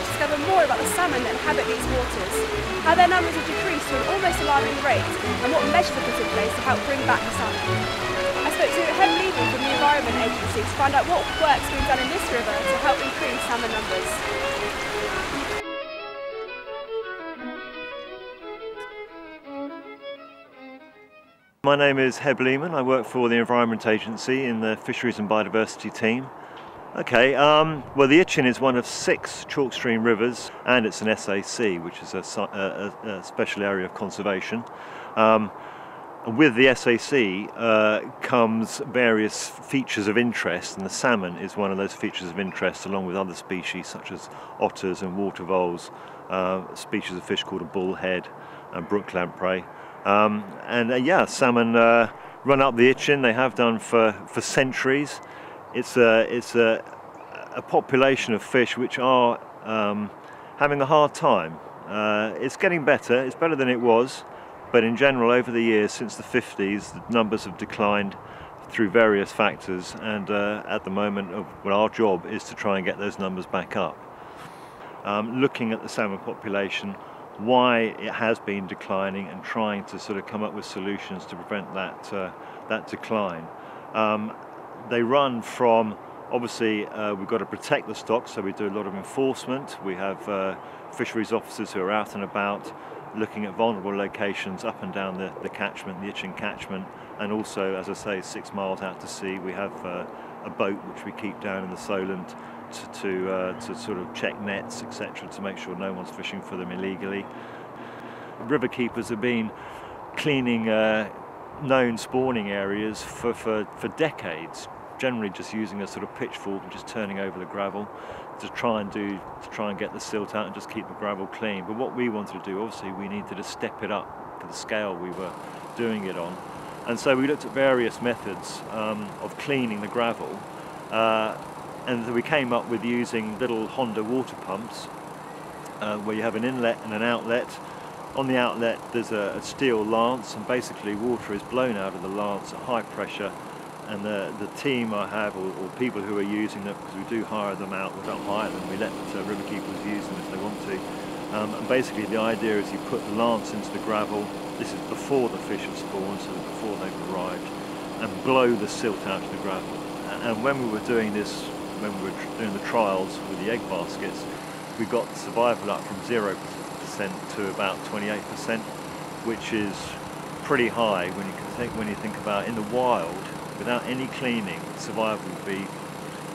to discover more about the salmon that inhabit these waters, how their numbers have decreased to an almost alarming rate, and what measures are put in place to help bring back the salmon. I spoke to Hampshire from the Environment Agency to find out what work's being done in this river to help increase salmon numbers. My name is Hampshire. I work for the Environment Agency in the Fisheries and Biodiversity team. Okay, well, the Itchen is one of 6 chalk stream rivers, and it's an SAC, which is a special area of conservation. With the SAC comes various features of interest, and the salmon is one of those features of interest, along with other species such as otters and water voles, species of fish called a bullhead and brook lamprey. Yeah, salmon run up the Itchen. They have done for centuries. It's a population of fish which are having a hard time. It's getting better. It's better than it was, but in general, over the years since the 50s, the numbers have declined through various factors. And at the moment, well, our job is to try and get those numbers back up. Looking at the salmon population, why it has been declining, and trying to sort of come up with solutions to prevent that decline. They run from, obviously, we've got to protect the stock, so we do a lot of enforcement. We have fisheries officers who are out and about looking at vulnerable locations up and down the catchment, the Itchen catchment, and also, as I say, 6 miles out to sea, we have a boat which we keep down in the Solent to sort of check nets, etc., to make sure no one's fishing for them illegally. River keepers have been cleaning known spawning areas for decades, generally just using a sort of pitchfork and just turning over the gravel to try and get the silt out and just keep the gravel clean. But what we wanted to do, obviously, we needed to step it up to the scale we were doing it on, and so we looked at various methods of cleaning the gravel. And we came up with using little Honda water pumps where you have an inlet and an outlet. On the outlet there's a steel lance, and basically water is blown out of the lance at high pressure, and the team I have, or people who are using them, because we do hire them out, we don't hire them, we let river keepers use them if they want to. And basically the idea is you put the lance into the gravel, this is before the fish have spawned, so before they've arrived, and blow the silt out of the gravel. And when we were doing this, when we were doing the trials with the egg baskets, we got the survival up from 0% to about 28%, which is pretty high when you think about in the wild, without any cleaning, survival would be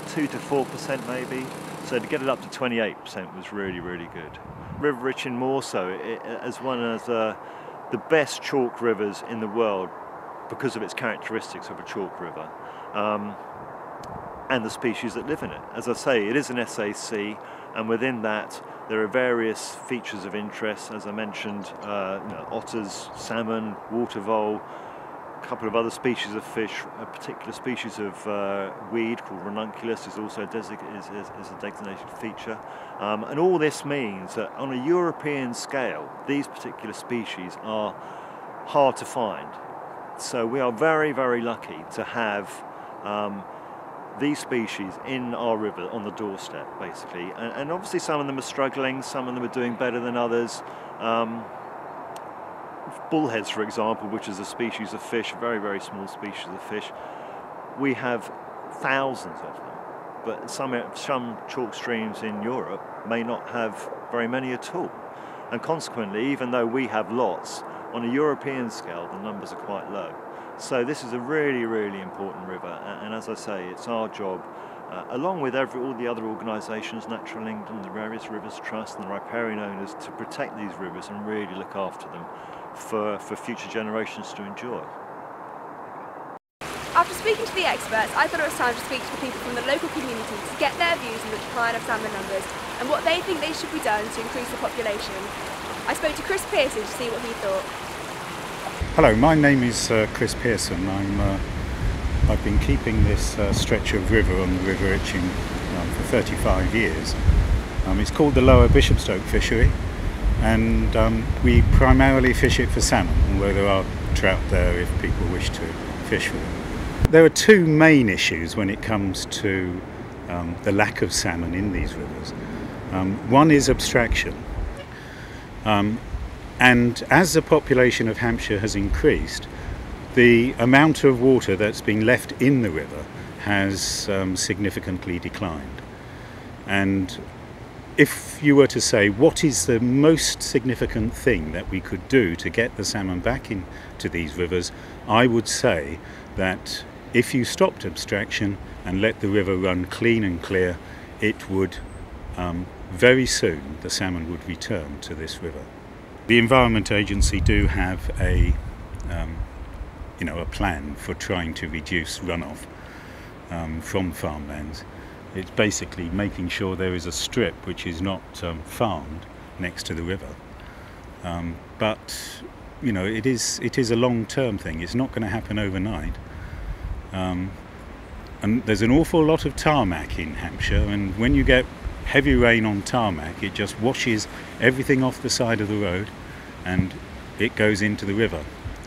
2 to 4% maybe. So to get it up to 28% was really, really good. River Itchen more so, as one of the best chalk rivers in the world because of its characteristics of a chalk river. And the species that live in it. As I say, it is an SAC, and within that there are various features of interest, as I mentioned, otters, salmon, water vole, a couple of other species of fish, a particular species of weed called ranunculus is also a designated feature. And all this means that on a European scale, these particular species are hard to find. So we are very, very lucky to have these species in our river on the doorstep, basically. And obviously some of them are struggling, some of them are doing better than others. Bullheads, for example, which is a species of fish, a very, very small species of fish, we have thousands of them. But some chalk streams in Europe may not have very many at all. And consequently, even though we have lots, on a European scale, the numbers are quite low. So this is a really, really important river, and as I say, it's our job, along with all the other organisations, Natural England, the various Rivers Trust and the riparian owners, to protect these rivers and really look after them for future generations to enjoy. After speaking to the experts, I thought it was time to speak to the people from the local community to get their views on the decline of salmon numbers and what they think they should be done to increase the population. I spoke to Chris Pearson to see what he thought. Hello, my name is Chris Pearson. I've been keeping this stretch of river on the River Itchen for 35 years. It's called the Lower Bishopstoke Fishery, and we primarily fish it for salmon, where there are trout there if people wish to fish for them. There are two main issues when it comes to the lack of salmon in these rivers. One is abstraction. And as the population of Hampshire has increased, the amount of water that's been left in the river has significantly declined. And if you were to say what is the most significant thing that we could do to get the salmon back into these rivers, I would say that if you stopped abstraction and let the river run clean and clear, it would very soon the salmon would return to this river. The Environment Agency do have a plan for trying to reduce runoff from farmlands. It's basically making sure there is a strip which is not farmed next to the river. But it is a long-term thing. It's not going to happen overnight. And there's an awful lot of tarmac in Hampshire, and when you get heavy rain on tarmac, it just washes everything off the side of the road and it goes into the river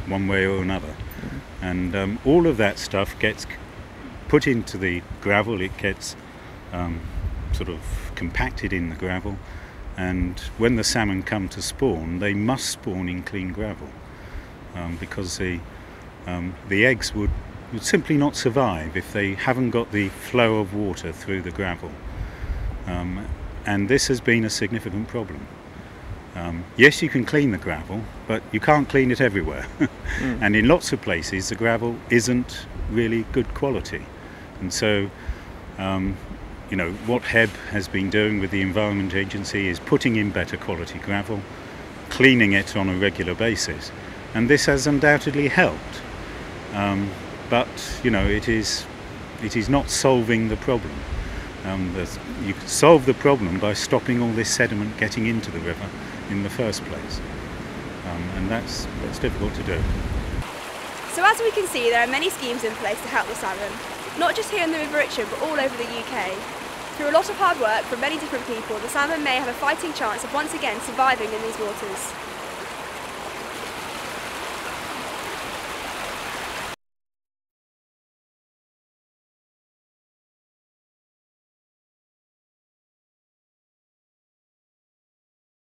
one way or another. And all of that stuff gets put into the gravel, it gets sort of compacted in the gravel, and when the salmon come to spawn, they must spawn in clean gravel because the eggs would simply not survive if they haven't got the flow of water through the gravel. And this has been a significant problem. Yes, you can clean the gravel, but you can't clean it everywhere. And in lots of places the gravel isn't really good quality. And so what HEB has been doing with the Environment Agency is putting in better quality gravel, cleaning it on a regular basis, and this has undoubtedly helped. But it is not solving the problem. You can solve the problem by stopping all this sediment getting into the river in the first place, and that's difficult to do. So as we can see, there are many schemes in place to help the salmon, not just here in the River Itchen but all over the UK. Through a lot of hard work from many different people, the salmon may have a fighting chance of once again surviving in these waters.